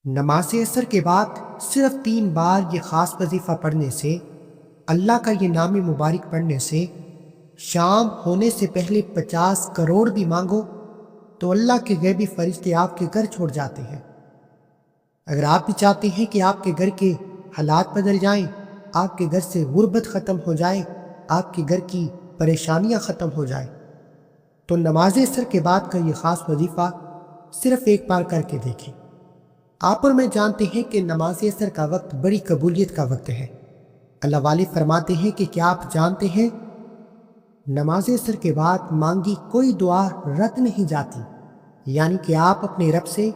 نماز عصر کے بعد صرف 3 بار یہ خاص وظیفہ پڑھنے سے، اللہ کا یہ نام مبارک پڑھنے سے، شام ہونے سے پہلے 50 کروڑ بھی مانگو تو اللہ کے غیبی فرشتے آپ کے گھر چھوڑ جاتے ہیں۔ اگر آپ بھی چاہتے ہیں کہ آپ کے گھر کے حالات بدل جائیں، آپ کے گھر سے غربت ختم ہو جائے، آپ کے گھر کی پریشانیاں ختم ہو جائیں، تو نماز عصر کے بعد کا یہ خاص وظیفہ صرف ایک بار کر کے دیکھیں۔ آپ اور میں جانتے ہیں کہ نماز عصر کا وقت بڑی قبولیت کا وقت ہے۔ اللہ والے فرماتے ہیں کہ کیا آپ جانتے ہیں نماز عصر کے بعد مانگی کوئی دعا رد نہیں جاتی، یعنی کہ آپ اپنے رب سے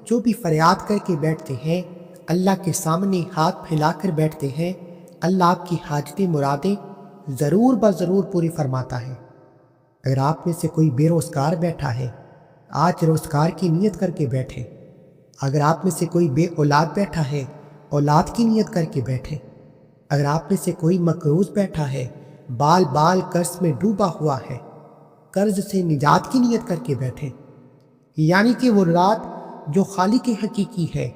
جو بھی فریاد کر کے بیٹھتے ہیں، اللہ کے سامنے ہاتھ پھیلا کر بیٹھتے ہیں، اللہ آپ کی حاجتیں مرادیں ضرور بضرور پوری فرماتا ہے۔ اگر آپ میں سے کوئی بے روزگار بیٹھا ہے، آج روزگار کی نیت کر کے بیٹھے۔ اگر آپ میں سے کوئی بے اولاد بیٹھا ہے، اولاد کی نیت کر کے بیٹھے۔ اگر آپ میں سے کوئی مقروض بیٹھا ہے، بال بال قرض میں ڈوبا ہوا ہے، قرض سے نجات کی نیت کر کے بیٹھے، یعنی کہ وہ رات جو خالق حقیقی ہے،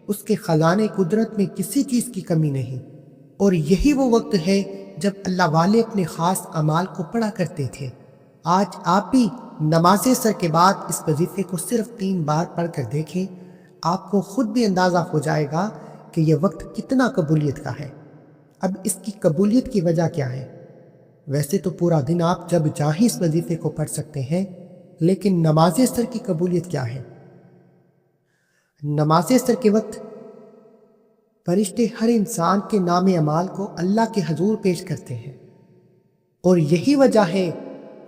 اس کے خزانے قدرت میں کسی چیز کی کمی نہیں، اور یہی وہ وقت ہے جب اللہ والے اپنے خاص اعمال کو پڑھا کرتے تھے۔ آج آپ بھی نماز عصر کے بعد اس وظیفے کو صرف 3 بار پڑھ کر دیکھیں، آپ کو خود بھی اندازہ ہو جائے گا کہ یہ وقت کتنا قبولیت کا ہے۔ اب اس کی قبولیت کی وجہ کیا ہے؟ ویسے تو پورا دن آپ جب چاہیں اس وظیفے کو پڑھ سکتے ہیں، لیکن نماز عصر کی قبولیت کیا ہے؟ نماز عصر کے وقت فرشتے ہر انسان کے نام اعمال کو اللہ کے حضور پیش کرتے ہیں، اور یہی وجہ ہے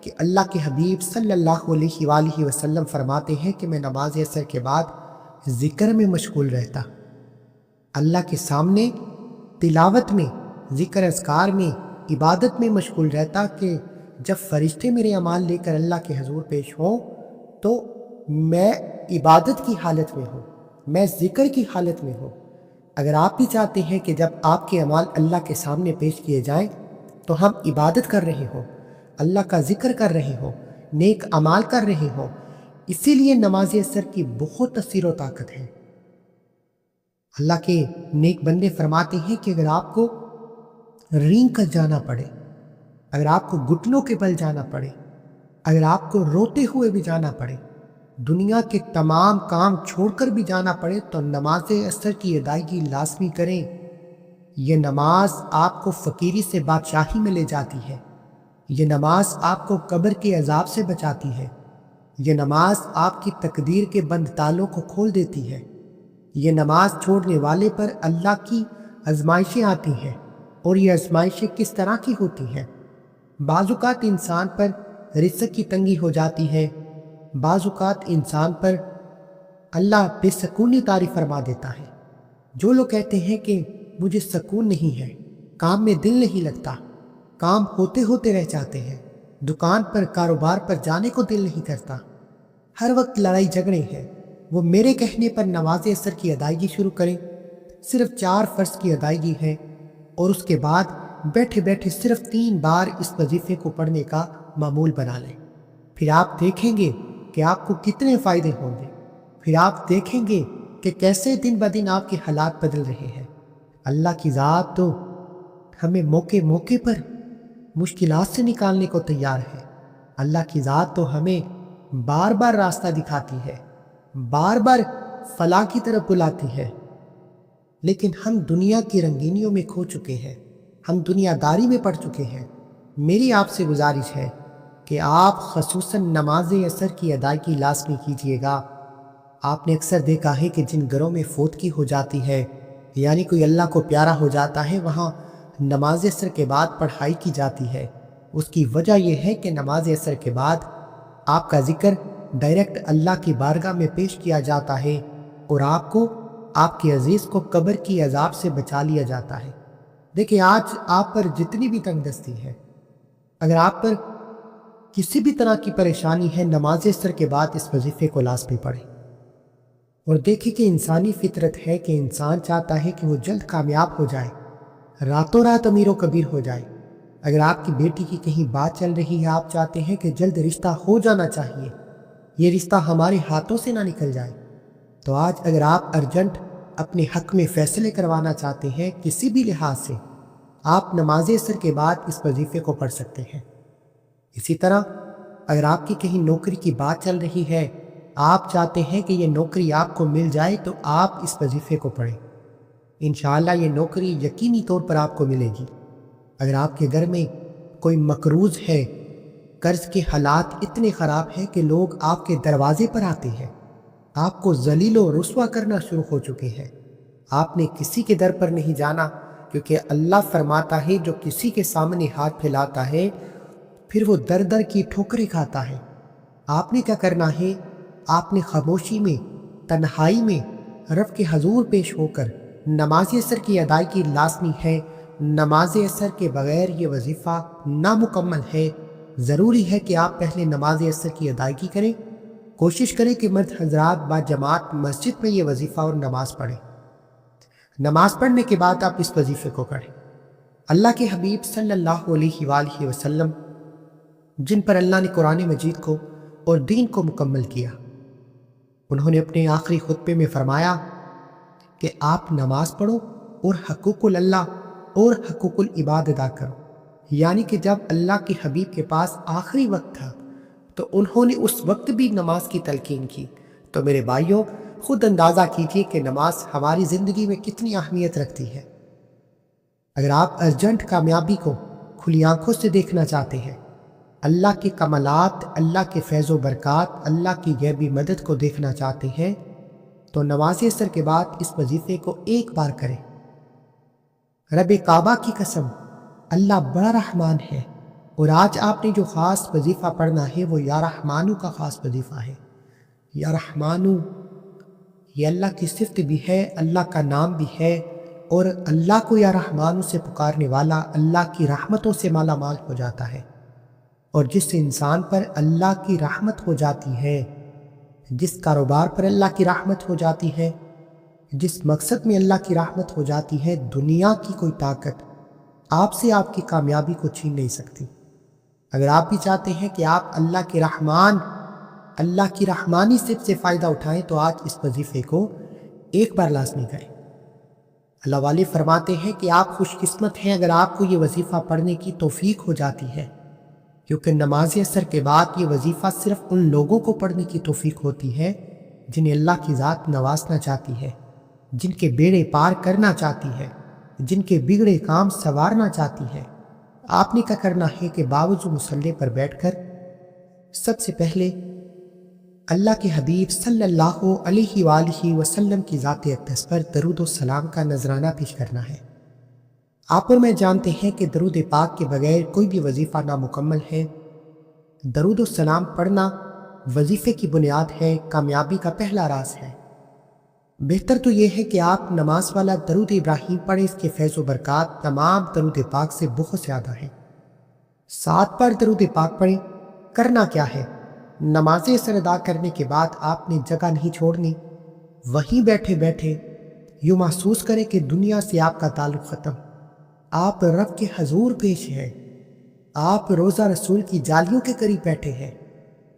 کہ اللہ کے حبیب صلی اللہ علیہ وآلہ وسلم فرماتے ہیں کہ میں نماز عصر کے بعد ذکر میں مشغول رہتا، اللہ کے سامنے تلاوت میں، ذکر اذکار میں، عبادت میں مشغول رہتا کہ جب فرشتے میرے اعمال لے کر اللہ کے حضور پیش ہوں تو میں عبادت کی حالت میں ہوں، میں ذکر کی حالت میں ہوں۔ اگر آپ بھی چاہتے ہیں کہ جب آپ کے اعمال اللہ کے سامنے پیش کیے جائیں تو ہم عبادت کر رہے ہوں، اللہ کا ذکر کر رہے ہوں، نیک اعمال کر رہے ہوں، اسی لیے نماز عصر کی بہت تاثیر و طاقت ہے۔ اللہ کے نیک بندے فرماتے ہیں کہ اگر آپ کو رینگ کر جانا پڑے، اگر آپ کو گھٹنوں کے بل جانا پڑے، اگر آپ کو روتے ہوئے بھی جانا پڑے، دنیا کے تمام کام چھوڑ کر بھی جانا پڑے، تو نماز عصر کی ادائیگی لازمی کریں۔ یہ نماز آپ کو فقیری سے بادشاہی میں لے جاتی ہے، یہ نماز آپ کو قبر کے عذاب سے بچاتی ہے، یہ نماز آپ کی تقدیر کے بند تالوں کو کھول دیتی ہے۔ یہ نماز چھوڑنے والے پر اللہ کی آزمائشیں آتی ہیں، اور یہ آزمائشیں کس طرح کی ہوتی ہیں؟ بعض اوقات انسان پر رزق کی تنگی ہو جاتی ہے، بعض اوقات انسان پر اللہ بے سکونی طاری فرما دیتا ہے۔ جو لوگ کہتے ہیں کہ مجھے سکون نہیں ہے، کام میں دل نہیں لگتا، کام ہوتے ہوتے رہ جاتے ہیں، دکان پر کاروبار پر جانے کو دل نہیں کرتا، ہر وقت لڑائی جھگڑے ہیں، وہ میرے کہنے پر نماز عصر کی ادائیگی شروع کریں۔ صرف 4 فرض کی ادائیگی ہے، اور اس کے بعد بیٹھے بیٹھے صرف 3 بار اس وظیفے کو پڑھنے کا معمول بنا لیں۔ پھر آپ دیکھیں گے کہ آپ کو کتنے فائدے ہوں گے، پھر آپ دیکھیں گے کہ کیسے دن بدن آپ کے حالات بدل رہے ہیں۔ اللہ کی ذات تو ہمیں موقع موقع پر مشکلات سے نکالنے کو تیار ہے۔ اللہ کی ذات تو ہمیں بار بار راستہ دکھاتی ہے، بار بار فلاح کی طرف بلاتی ہے، لیکن ہم دنیا کی رنگینیوں میں کھو چکے ہیں، ہم دنیا داری میں پڑ چکے ہیں۔ میری آپ سے گزارش ہے کہ آپ خصوصاً نماز عصر کی ادائیگی لازمی کیجیے گا۔ آپ نے اکثر دیکھا ہے کہ جن گھروں میں فوتگی ہو جاتی ہے، یعنی کوئی اللہ کو پیارا ہو جاتا ہے، وہاں نماز عصر کے بعد پڑھائی کی جاتی ہے۔ اس کی وجہ یہ ہے کہ نماز عصر کے بعد آپ کا ذکر ڈائریکٹ اللہ کی بارگاہ میں پیش کیا جاتا ہے، اور آپ کو، آپ کے عزیز کو قبر کی عذاب سے بچا لیا جاتا ہے۔ دیکھیں، آج آپ پر جتنی بھی تنگ دستی ہے، اگر آپ پر کسی بھی طرح کی پریشانی ہے، نماز عصر کے بعد اس وظیفے کو لازمی پڑھیں، اور دیکھیں کہ انسانی فطرت ہے کہ انسان چاہتا ہے کہ وہ جلد کامیاب ہو جائے، راتوں رات امیر و کبیر ہو جائے۔ اگر آپ کی بیٹی کی کہیں بات چل رہی ہے، آپ چاہتے ہیں کہ جلد رشتہ ہو جانا چاہیے، یہ رشتہ ہمارے ہاتھوں سے نہ نکل جائے، تو آج اگر آپ ارجنٹ اپنے حق میں فیصلے کروانا چاہتے ہیں کسی بھی لحاظ سے، آپ نماز عصر کے بعد اس وظیفے کو پڑھ سکتے ہیں۔ اسی طرح اگر آپ کی کہیں نوکری کی بات چل رہی ہے، آپ چاہتے ہیں کہ یہ نوکری آپ کو مل جائے، تو آپ اس وظیفے کو پڑھیں۔ انشاءاللہ یہ نوکری یقینی طور پر آپ کو ملے گی۔ اگر آپ کے گھر میں کوئی مقروض ہے، قرض کے حالات اتنے خراب ہیں کہ لوگ آپ کے دروازے پر آتے ہیں، آپ کو ذلیل و رسوا کرنا شروع ہو چکے ہیں، آپ نے کسی کے در پر نہیں جانا، کیونکہ اللہ فرماتا ہے جو کسی کے سامنے ہاتھ پھیلاتا ہے پھر وہ در در کی ٹھوکریں کھاتا ہے۔ آپ نے کیا کرنا ہے؟ آپ نے خاموشی میں، تنہائی میں رب کے حضور پیش ہو کر نماز عصر کی ادائیگی لازمی ہے۔ نماز عصر کے بغیر یہ وظیفہ نامکمل ہے۔ ضروری ہے کہ آپ پہلے نماز عصر کی ادائیگی کریں۔ کوشش کریں کہ مرد حضرات با جماعت مسجد میں یہ وظیفہ اور نماز پڑھیں۔ نماز پڑھنے کے بعد آپ اس وظیفے کو کریں۔ اللہ کے حبیب صلی اللہ علیہ وآلہ وسلم، جن پر اللہ نے قرآن مجید کو اور دین کو مکمل کیا، انہوں نے اپنے آخری خطبے میں فرمایا کہ آپ نماز پڑھو اور حقوق اللہ اور حقوق العباد ادا کرو۔ یعنی کہ جب اللہ کے حبیب کے پاس آخری وقت تھا تو انہوں نے اس وقت بھی نماز کی تلقین کی۔ تو میرے بھائیوں، خود اندازہ کیجئے کہ نماز ہماری زندگی میں کتنی اہمیت رکھتی ہے۔ اگر آپ ارجنٹ کامیابی کو کھلی آنکھوں سے دیکھنا چاہتے ہیں، اللہ کے کمالات، اللہ کے فیض و برکات، اللہ کی غیبی مدد کو دیکھنا چاہتے ہیں، تو نماز عصر کے بعد اس وظیفے کو ایک بار کریں۔ رب کعبہ کی قسم، اللہ بڑا رحمان ہے، اور آج آپ نے جو خاص وظیفہ پڑھنا ہے وہ یا رحمانو کا خاص وظیفہ ہے۔ یا رحمانو یہ اللہ کی صفت بھی ہے، اللہ کا نام بھی ہے، اور اللہ کو یا رحمانو سے پکارنے والا اللہ کی رحمتوں سے مالا مال ہو جاتا ہے۔ اور جس انسان پر اللہ کی رحمت ہو جاتی ہے، جس کاروبار پر اللہ کی رحمت ہو جاتی ہے، جس مقصد میں اللہ کی رحمت ہو جاتی ہے، دنیا کی کوئی طاقت آپ سے آپ کی کامیابی کو چھین نہیں سکتی۔ اگر آپ بھی چاہتے ہیں کہ آپ اللہ کے رحمان، اللہ کی رحمانی صفت سے فائدہ اٹھائیں، تو آج اس وظیفے کو ایک بار لازمی کریں۔ اللہ والے فرماتے ہیں کہ آپ خوش قسمت ہیں اگر آپ کو یہ وظیفہ پڑھنے کی توفیق ہو جاتی ہے، کیونکہ نماز عصر کے بعد یہ وظیفہ صرف ان لوگوں کو پڑھنے کی توفیق ہوتی ہے جنہیں اللہ کی ذات نوازنا چاہتی ہے، جن کے بیڑے پار کرنا چاہتی ہے، جن کے بگڑے کام سنوارنا چاہتی ہے۔ آپ نے کیا کرنا ہے کہ باوضو مصلی پر بیٹھ کر سب سے پہلے اللہ کے حبیب صلی اللہ علیہ وآلہ وسلم کی ذات اقدس پر درود و سلام کا نذرانہ پیش کرنا ہے۔ آپ اور میں جانتے ہیں کہ درود پاک کے بغیر کوئی بھی وظیفہ نامکمل ہے۔ درود و سلام پڑھنا وظیفے کی بنیاد ہے، کامیابی کا پہلا راز ہے۔ بہتر تو یہ ہے کہ آپ نماز والا درود ابراہیم پڑھیں، اس کے فیض و برکات تمام درود پاک سے بہت زیادہ ہیں۔ 7 بار درود پاک پڑھیں۔ کرنا کیا ہے؟ نماز عصر ادا کرنے کے بعد آپ نے جگہ نہیں چھوڑنی، وہیں بیٹھے بیٹھے یوں محسوس کریں کہ دنیا سے آپ کا تعلق ختم، آپ رب کے حضور پیش ہیں، آپ روزہ رسول کی جالیوں کے قریب بیٹھے ہیں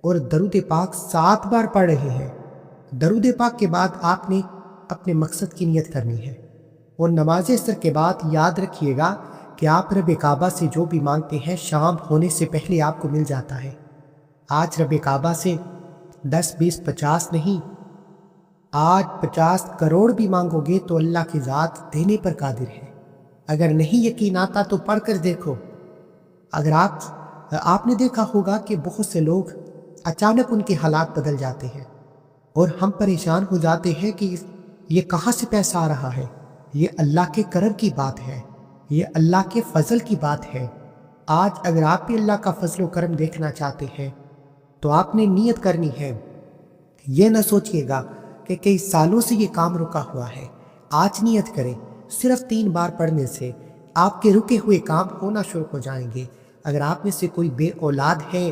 اور درود پاک 7 بار پڑھ رہے ہیں۔ درود پاک کے بعد آپ نے اپنے مقصد کی نیت کرنی ہے، اور نماز عصر کے بعد یاد رکھیے گا کہ آپ رب کعبہ سے جو بھی مانگتے ہیں شام ہونے سے پہلے آپ کو مل جاتا ہے۔ آج رب کعبہ سے 10 20 50 نہیں، آج 50 کروڑ بھی مانگو گے تو اللہ کی ذات دینے پر قادر ہے۔ اگر نہیں یقین آتا تو پڑھ کر دیکھو۔ اگر آپ نے دیکھا ہوگا کہ بہت سے لوگ اچانک ان کے حالات بدل جاتے ہیں اور ہم پریشان ہو جاتے ہیں کہ یہ کہاں سے پیسہ آ رہا ہے۔ یہ اللہ کے کرم کی بات ہے، یہ اللہ کے فضل کی بات ہے۔ آج اگر آپ بھی اللہ کا فضل و کرم دیکھنا چاہتے ہیں تو آپ نے نیت کرنی ہے۔ یہ نہ سوچیے گا کہ کئی سالوں سے یہ کام رکا ہوا ہے، آج نیت کریں۔ صرف 3 بار پڑھنے سے آپ کے رکے ہوئے کام ہونا شروع ہو جائیں گے۔ اگر آپ میں سے کوئی بے اولاد ہے،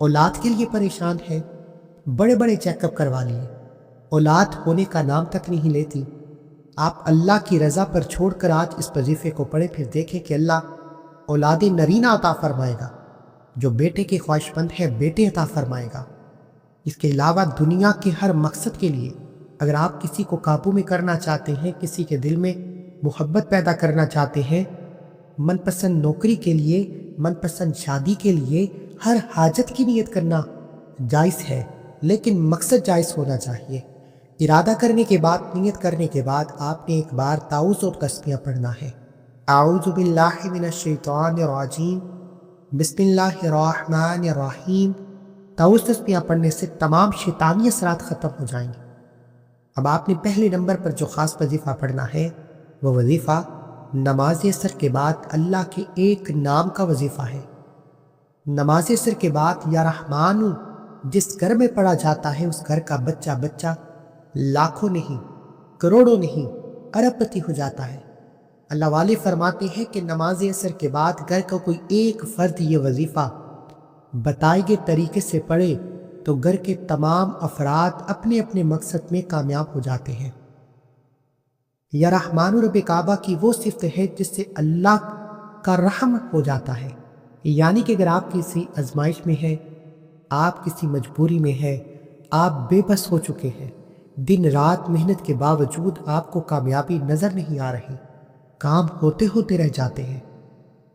اولاد کے لیے پریشان ہے، بڑے بڑے چیک اپ کروا لیے، اولاد ہونے کا نام تک نہیں لیتی، آپ اللہ کی رضا پر چھوڑ کر آج اس وظیفے کو پڑھیں، پھر دیکھیں کہ اللہ اولاد نرینہ عطا فرمائے گا۔ جو بیٹے کے خواہش مند ہے بیٹے عطا فرمائے گا۔ اس کے علاوہ دنیا کے ہر مقصد کے لیے اگر آپ کسی کو قابو میں کرنا چاہتے ہیں، کسی کے دل میں محبت پیدا کرنا چاہتے ہیں، من پسند نوکری کے لیے، من پسند شادی کے لیے ہر حاجت کی نیت کرنا جائز ہے، لیکن مقصد جائز ہونا چاہیے۔ ارادہ کرنے کے بعد، نیت کرنے کے بعد آپ نے ایک بار تعوذ اور تسبیح پڑھنا ہے۔ اعوذ باللہ من الشیطان الرجیم، بسم اللہ الرحمن الرحیم۔ تعوذ تسبیح پڑھنے سے تمام شیطانی اثرات ختم ہو جائیں گے۔ اب آپ نے پہلے نمبر پر جو خاص وظیفہ پڑھنا ہے، وہ وظیفہ نماز عصر کے بعد اللہ کے ایک نام کا وظیفہ ہے۔ نماز عصر کے بعد یا رحمان جس گھر میں پڑھا جاتا ہے، اس گھر کا بچہ بچہ لاکھوں نہیں، کروڑوں نہیں، ارب پتی ہو جاتا ہے۔ اللہ والے فرماتے ہیں کہ نماز عصر کے بعد گھر کا کوئی ایک فرد یہ وظیفہ بتائے گئے طریقے سے پڑھے تو گھر کے تمام افراد اپنے اپنے مقصد میں کامیاب ہو جاتے ہیں۔ یا رحمان رب کعبہ کی وہ صفت ہے جس سے اللہ کا رحم ہو جاتا ہے، یعنی کہ اگر آپ کسی آزمائش میں ہیں، آپ کسی مجبوری میں ہیں، آپ بے بس ہو چکے ہیں، دن رات محنت کے باوجود آپ کو کامیابی نظر نہیں آ رہی، کام ہوتے ہوتے رہ جاتے ہیں،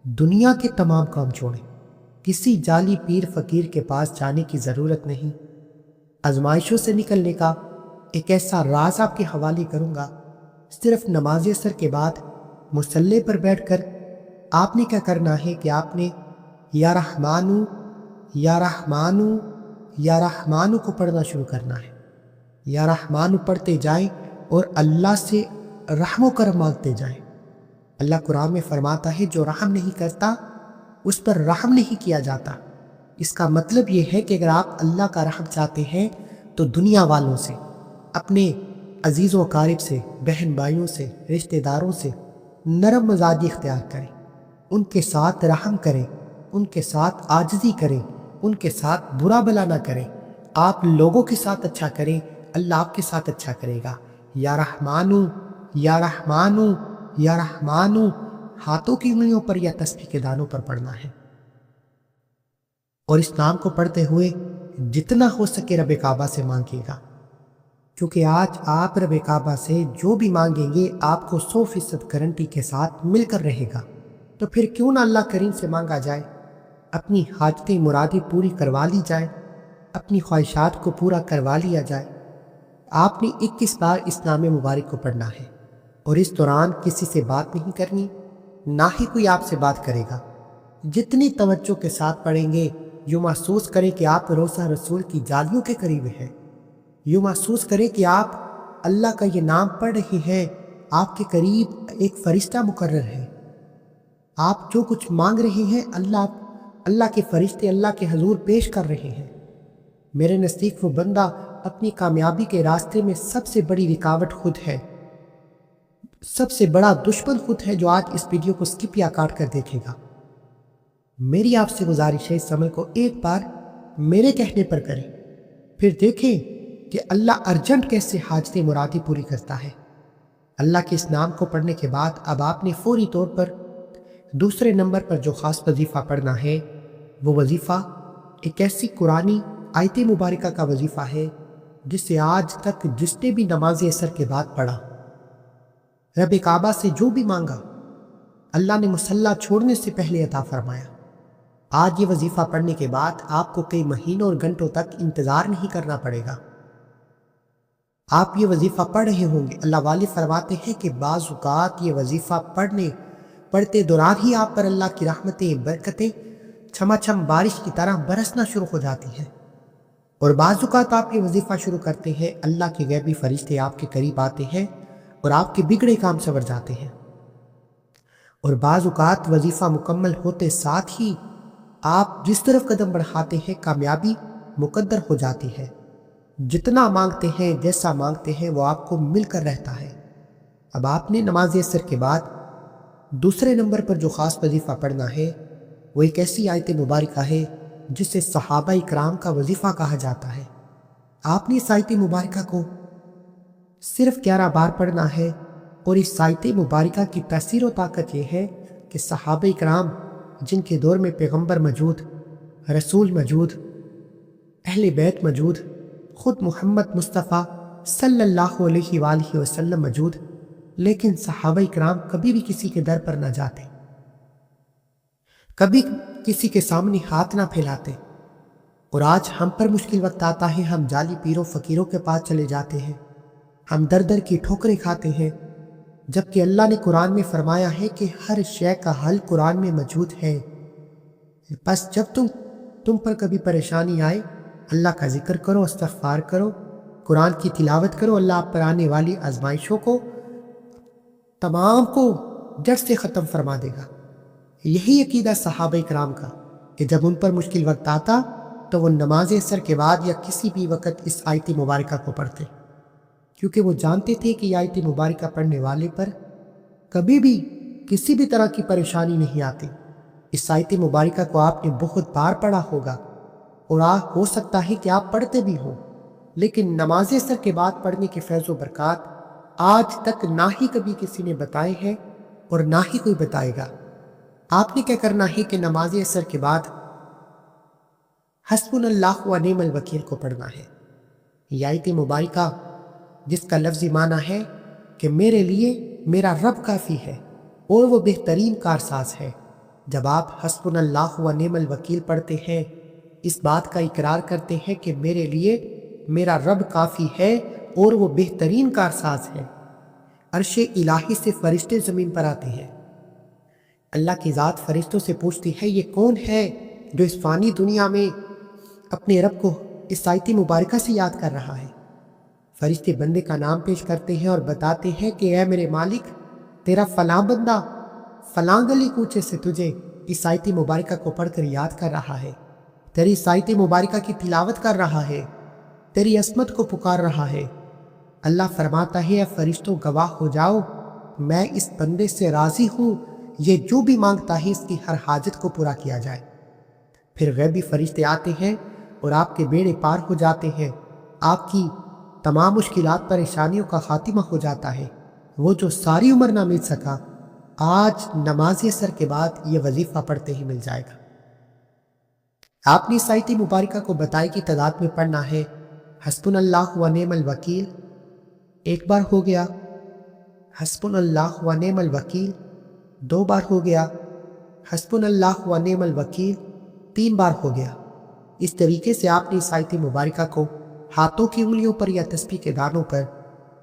دنیا کے تمام کام چھوڑیں، کسی جعلی پیر فقیر کے پاس جانے کی ضرورت نہیں۔ آزمائشوں سے نکلنے کا ایک ایسا راز آپ کے حوالے کروں گا۔ صرف نماز عصر کے بعد مصلی پر بیٹھ کر آپ نے کیا کرنا ہے کہ آپ نے یا رحمانو یا رحمانو یا رحمانو کو پڑھنا شروع کرنا ہے۔ یا رحمانو پڑھتے جائیں اور اللہ سے رحم و کرم مانگتے جائیں۔ اللہ قرآن میں فرماتا ہے جو رحم نہیں کرتا اس پر رحم نہیں کیا جاتا۔ اس کا مطلب یہ ہے کہ اگر آپ اللہ کا رحم چاہتے ہیں تو دنیا والوں سے، اپنے عزیز و اقارب سے، بہن بھائیوں سے، رشتہ داروں سے نرم مزاجی اختیار کریں، ان کے ساتھ رحم کریں، ان کے ساتھ عاجزی کریں، ان کے ساتھ برا بلا نہ کریں۔ آپ لوگوں کے ساتھ اچھا کریں، اللہ آپ کے ساتھ اچھا کرے گا۔ یا رحمانو یا رحمانو یا رحمانو ہاتھوں کی انگلیوں پر یا تسبیح کے دانوں پر پڑھنا ہے، اور اس نام کو پڑھتے ہوئے جتنا ہو سکے رب کعبہ سے مانگے گا، کیونکہ آج آپ رب کعبہ سے جو بھی مانگیں گے آپ کو 100% گارنٹی کے ساتھ مل کر رہے گا۔ تو پھر کیوں نہ اللہ کریم سے مانگا جائے، اپنی حاجتیں مرادیں پوری کروا لی جائے، اپنی خواہشات کو پورا کروا لیا جائے۔ آپ نے 21 بار اس نام مبارک کو پڑھنا ہے، اور اس دوران کسی سے بات نہیں کرنی، نہ ہی کوئی آپ سے بات کرے گا۔ جتنی توجہ کے ساتھ پڑھیں گے، یوں محسوس کریں کہ آپ روزہ رسول کی جالیوں کے قریب ہیں، یوں محسوس کریں کہ آپ اللہ کا یہ نام پڑھ رہے ہیں، آپ کے قریب ایک فرشتہ مقرر ہے، آپ جو کچھ مانگ رہے ہیں اللہ کے فرشتے اللہ کے حضور پیش کر رہے ہیں۔ میرے نزدیک وہ بندہ اپنی کامیابی کے راستے میں سب سے بڑی رکاوٹ خود ہے، سب سے بڑا دشمن خود ہے، جو آج اس ویڈیو کو سکپ یا کاٹ کر دیکھے گا۔ میری آپ سے گزارش ہے اس عمل کو ایک بار میرے کہنے پر کریں، پھر دیکھیں کہ اللہ ارجنٹ کیسے حاجتیں مرادیں پوری کرتا ہے۔ اللہ کے اس نام کو پڑھنے کے بعد اب آپ نے فوری طور پر دوسرے نمبر پر جو خاص وظیفہ پڑھنا ہے، وہ وظیفہ ایک ایسی قرآنی آیت مبارکہ کا وظیفہ ہے جس سے آج تک جس نے بھی نماز عصر کے بعد پڑھا، رب کعبہ سے جو بھی مانگا، اللہ نے مصلی چھوڑنے سے پہلے عطا فرمایا۔ آج یہ وظیفہ پڑھنے کے بعد آپ کو کئی مہینوں اور گھنٹوں تک انتظار نہیں کرنا پڑے گا۔ آپ یہ وظیفہ پڑھ رہے ہوں گے، اللہ والے فرماتے ہیں کہ بعض اوقات یہ وظیفہ پڑھتے دوران ہی آپ پر اللہ کی رحمتیں، برکتیں چھما چھم بارش کی طرح برسنا شروع ہو جاتی ہیں، اور بعض اوقات آپ یہ وظیفہ شروع کرتے ہیں، اللہ کے غیبی فرشتے آپ کے قریب آتے ہیں اور آپ کے بگڑے کام سنور جاتے ہیں، اور بعض اوقات وظیفہ مکمل ہوتے ساتھ ہی آپ جس طرف قدم بڑھاتے ہیں کامیابی مقدر ہو جاتی ہے۔ جتنا مانگتے ہیں، جیسا مانگتے ہیں، وہ آپ کو مل کر رہتا ہے۔ اب آپ نے نماز عصر کے بعد دوسرے نمبر پر جو خاص وظیفہ پڑھنا ہے، وہ ایک ایسی آیت مبارکہ ہے جسے صحابہ اکرام کا وظیفہ کہا جاتا ہے۔ آپ نے اس آیت مبارکہ کو صرف 11 بار پڑھنا ہے، اور اس آیت مبارکہ کی تاثیر و طاقت یہ ہے کہ صحابہ اکرام جن کے دور میں پیغمبر موجود، رسول موجود، اہل بیت موجود، خود محمد مصطفیٰ صلی اللہ علیہ وآلہ وسلم موجود، لیکن صحابہ کرام کبھی بھی کسی کے در پر نہ جاتے، کبھی کسی کے سامنے ہاتھ نہ پھیلاتے۔ اور آج ہم پر مشکل وقت آتا ہے، ہم جعلی پیروں فقیروں کے پاس چلے جاتے ہیں، ہم در در کی ٹھوکریں کھاتے ہیں، جبکہ اللہ نے قرآن میں فرمایا ہے کہ ہر شے کا حل قرآن میں موجود ہے۔ بس جب تم پر کبھی پریشانی آئے، اللہ کا ذکر کرو، استغفار کرو، قرآن کی تلاوت کرو، اللہ آپ پر آنے والی آزمائشوں کو تمام کو جڑ سے ختم فرما دے گا۔ یہی عقیدہ صحابہ کرام کا کہ جب ان پر مشکل وقت آتا تو وہ نماز عصر کے بعد یا کسی بھی وقت اس آیت مبارکہ کو پڑھتے، کیونکہ وہ جانتے تھے کہ یہ آیت مبارکہ پڑھنے والے پر کبھی بھی کسی بھی طرح کی پریشانی نہیں آتی۔ اس آیت مبارکہ کو آپ نے بہت بار پڑھا ہوگا اور ہو سکتا ہے کہ آپ پڑھتے بھی ہوں، لیکن نماز عصر کے بعد پڑھنے کے فیض و برکات آج تک نہ ہی کبھی کسی نے بتائے ہیں اور نہ ہی کوئی بتائے گا۔ آپ نے کیا کرنا ہے کہ نماز عصر کے بعد حسبنا اللہ و نعم الوکیل کو پڑھنا ہے۔ یہ آیت مبارکہ جس کا لفظی معنی ہے کہ میرے لیے میرا رب کافی ہے اور وہ بہترین کارساز ہے۔ جب آپ حسبنا اللہ و نعم الوکیل پڑھتے ہیں، اس بات کا اقرار کرتے ہیں کہ میرے لیے میرا رب کافی ہے اور وہ بہترین کارساز ہے، عرش الہی سے فرشتے زمین پر آتے ہیں، اللہ کی ذات فرشتوں سے پوچھتی ہے یہ کون ہے جو اس فانی دنیا میں اپنے رب کو اس آیت مبارکہ سے یاد کر رہا ہے۔ فرشتے بندے کا نام پیش کرتے ہیں اور بتاتے ہیں کہ اے میرے مالک، تیرا فلاں بندہ فلاں گلی کوچے سے تجھے اس آیت مبارکہ کو پڑھ کر یاد کر رہا ہے، تیری اس آیت مبارکہ کی تلاوت کر رہا ہے، تیری عصمت کو پکار رہا ہے۔ اللہ فرماتا ہے اے فرشتوں گواہ ہو جاؤ، میں اس بندے سے راضی ہوں، یہ جو بھی مانگتا ہے اس کی ہر حاجت کو پورا کیا جائے۔ پھر غیبی فرشتے آتے ہیں اور آپ کے بیڑے پار ہو جاتے ہیں، آپ کی تمام مشکلات پریشانیوں کا خاتمہ ہو جاتا ہے۔ وہ جو ساری عمر نہ مل سکا، آج نماز عصر کے بعد یہ وظیفہ پڑھتے ہی مل جائے گا۔ آپ نے اس آیت مبارکہ کو بتائے کی تعداد میں پڑھنا ہے۔ حسبنا اللہ و نعم الوکیل ایک بار ہو گیا، حسبنا اللہ و نعم الوکیل 2 بار ہو گیا، حسبنا اللہ و نعم الوکیل 3 بار ہو گیا۔ اس طریقے سے آپ نے اس آیت مبارکہ کو ہاتھوں کی انگلیوں پر یا تسبیح کے دانوں پر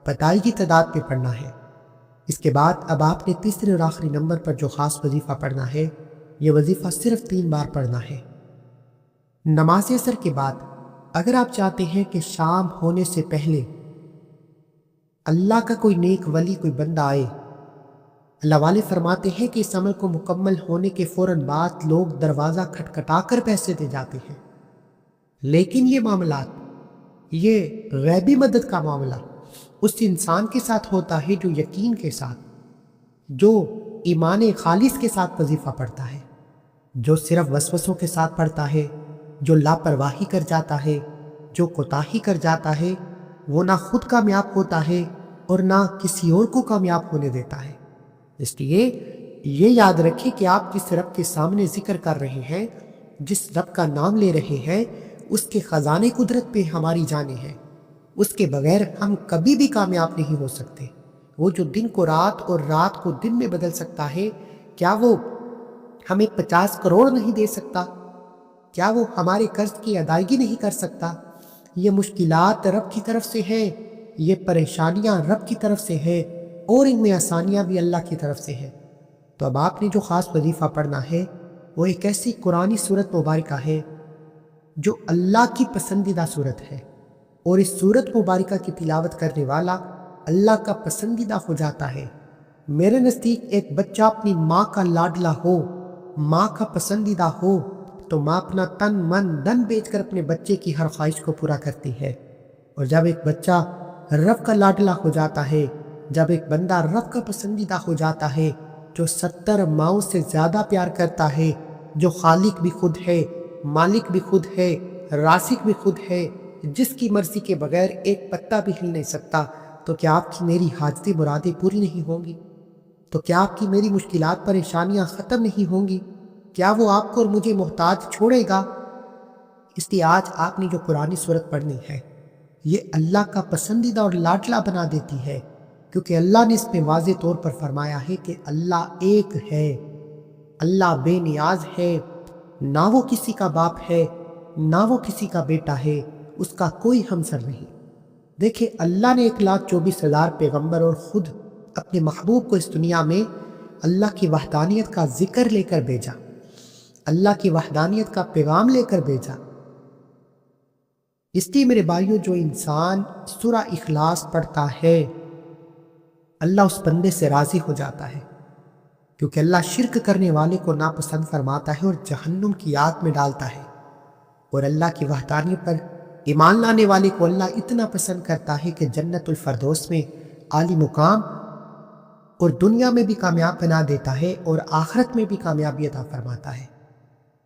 بتائی کی تعداد میں پڑھنا ہے۔ اس کے بعد اب آپ نے تیسرے اور آخری نمبر پر جو خاص وظیفہ پڑھنا ہے، یہ وظیفہ صرف 3 بار پڑھنا ہے۔ نماز عصر کے بعد اگر آپ چاہتے ہیں کہ شام ہونے سے پہلے اللہ کا کوئی نیک ولی، کوئی بندہ آئے، اللہ والے فرماتے ہیں کہ اس عمل کو مکمل ہونے کے فوراً بعد لوگ دروازہ کھٹکھٹا کر پیسے دے جاتے ہیں، لیکن یہ معاملات، یہ غیبی مدد کا معاملہ اس انسان کے ساتھ ہوتا ہے جو یقین کے ساتھ، جو ایمان خالص کے ساتھ وظیفہ پڑھتا ہے، جو صرف وسوسوں کے ساتھ پڑھتا ہے، جو لاپرواہی کر جاتا ہے، جو کوتاہی کر جاتا ہے، وہ نہ خود کامیاب ہوتا ہے اور نہ کسی اور کو کامیاب ہونے دیتا ہے۔ اس لیے یہ یاد رکھیں کہ آپ جس رب کے سامنے ذکر کر رہے ہیں، جس رب کا نام لے رہے ہیں، اس کے خزانے قدرت پہ ہماری جانیں ہیں، اس کے بغیر ہم کبھی بھی کامیاب نہیں ہو سکتے۔ وہ جو دن کو رات اور رات کو دن میں بدل سکتا ہے، کیا وہ ہمیں 50 کروڑ نہیں دے سکتا؟ کیا وہ ہمارے قرض کی ادائیگی نہیں کر سکتا؟ یہ مشکلات رب کی طرف سے ہیں، یہ پریشانیاں رب کی طرف سے ہیں، اور ان میں آسانیاں بھی اللہ کی طرف سے ہیں۔ تو اب آپ نے جو خاص وظیفہ پڑھنا ہے وہ ایک ایسی قرآنی صورت مبارکہ ہے جو اللہ کی پسندیدہ صورت ہے، اور اس صورت مبارکہ کی تلاوت کرنے والا اللہ کا پسندیدہ ہو جاتا ہے۔ میرے نزدیک ایک بچہ اپنی ماں کا لاڈلا ہو، ماں کا پسندیدہ ہو، تو ماں اپنا تن من دن بیچ کر اپنے بچے کی ہر خواہش کو پورا کرتی ہے۔ اور جب ایک بچہ رب کا لاڈلا ہو جاتا ہے، جب ایک بندہ رب کا پسندیدہ ہو جاتا ہے، جو 70 ماؤں سے زیادہ پیار کرتا ہے، جو خالق بھی خود ہے، مالک بھی خود ہے، رازق بھی خود ہے، جس کی مرضی کے بغیر ایک پتا بھی ہل نہیں سکتا، تو کیا آپ کی میری حاجتیں مرادیں پوری نہیں ہوں گی؟ تو کیا آپ کی میری مشکلات پریشانیاں ختم نہیں ہوں گی؟ کیا وہ آپ کو اور مجھے محتاج چھوڑے گا؟ اس لیے آج آپ نے جو قرآنی صورت پڑھنی ہے، یہ اللہ کا پسندیدہ اور لاڈلا بنا دیتی ہے، کیونکہ اللہ نے اس میں واضح طور پر فرمایا ہے کہ اللہ ایک ہے، اللہ بے نیاز ہے، نہ وہ کسی کا باپ ہے نہ وہ کسی کا بیٹا ہے، اس کا کوئی ہمسر نہیں۔ دیکھیں، اللہ نے 1,24,000 پیغمبر اور خود اپنے محبوب کو اس دنیا میں اللہ کی وحدانیت کا ذکر لے کر بھیجا، اللہ کی وحدانیت کا پیغام لے کر بھیجا۔ اس لیے میرے بھائیو، جو انسان سورہ اخلاص پڑھتا ہے اللہ اس بندے سے راضی ہو جاتا ہے، کیونکہ اللہ شرک کرنے والے کو ناپسند فرماتا ہے اور جہنم کی آگ میں ڈالتا ہے، اور اللہ کی وحدانیت پر ایمان لانے والے کو اللہ اتنا پسند کرتا ہے کہ جنت الفردوس میں عالی مقام اور دنیا میں بھی کامیاب بنا دیتا ہے اور آخرت میں بھی کامیابی عطا فرماتا ہے۔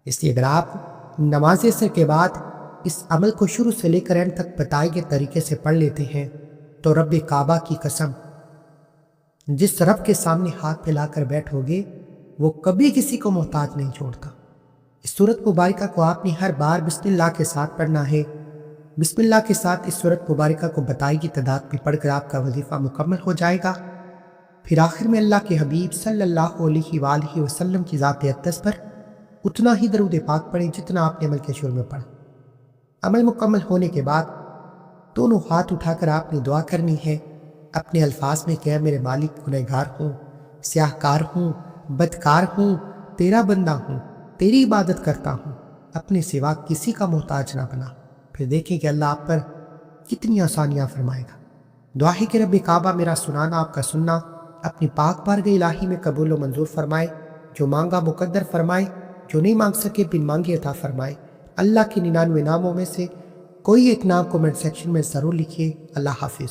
اس لیے اگر آپ نماز عصر کے بعد اس عمل کو شروع سے لے کر اینڈ تک بتائے گئے طریقے سے پڑھ لیتے ہیں تو رب کعبہ کی قسم، جس رب کے سامنے ہاتھ پھیلا کر بیٹھو گے وہ کبھی کسی کو محتاج نہیں چھوڑتا۔ اس سورت مبارکہ کو آپ نے ہر بار بسم اللہ کے ساتھ پڑھنا ہے۔ بسم اللہ کے ساتھ اس سورت مبارکہ کو بتائی گئی تعداد میں پڑھ کر آپ کا وظیفہ مکمل ہو جائے گا۔ پھر آخر میں اللہ کے حبیب صلی اللہ علیہ وآلہ وسلم کی ذات اقدس پر اتنا ہی درود پاک پڑھیں جتنا آپ نے عمل کے شروع میں پڑھا۔ عمل مکمل ہونے کے بعد دونوں ہاتھ اٹھا کر آپ نے دعا کرنی ہے اپنے الفاظ میں کہ اے میرے مالک، گنہگار ہوں، سیاہ کار ہوں، بدکار ہوں، تیرا بندہ ہوں، تیری عبادت کرتا ہوں، اپنے سوا کسی کا محتاج نہ بنا۔ پھر دیکھیں کہ اللہ آپ پر کتنی آسانیاں فرمائے گا۔ دعا ہے کہ رب کعبہ میرا سنانا، آپ کا سننا اپنی پاک بارگاہ الہی میں قبول و منظور فرمائے، جو مانگا مقدر فرمائے، جو نہیں مانگ سکے بن مانگے عطا فرمائے۔ اللہ کے 99 ناموں میں سے کوئی ایک نام کومنٹ سیکشن میں ضرور لکھیے۔ اللہ حافظ۔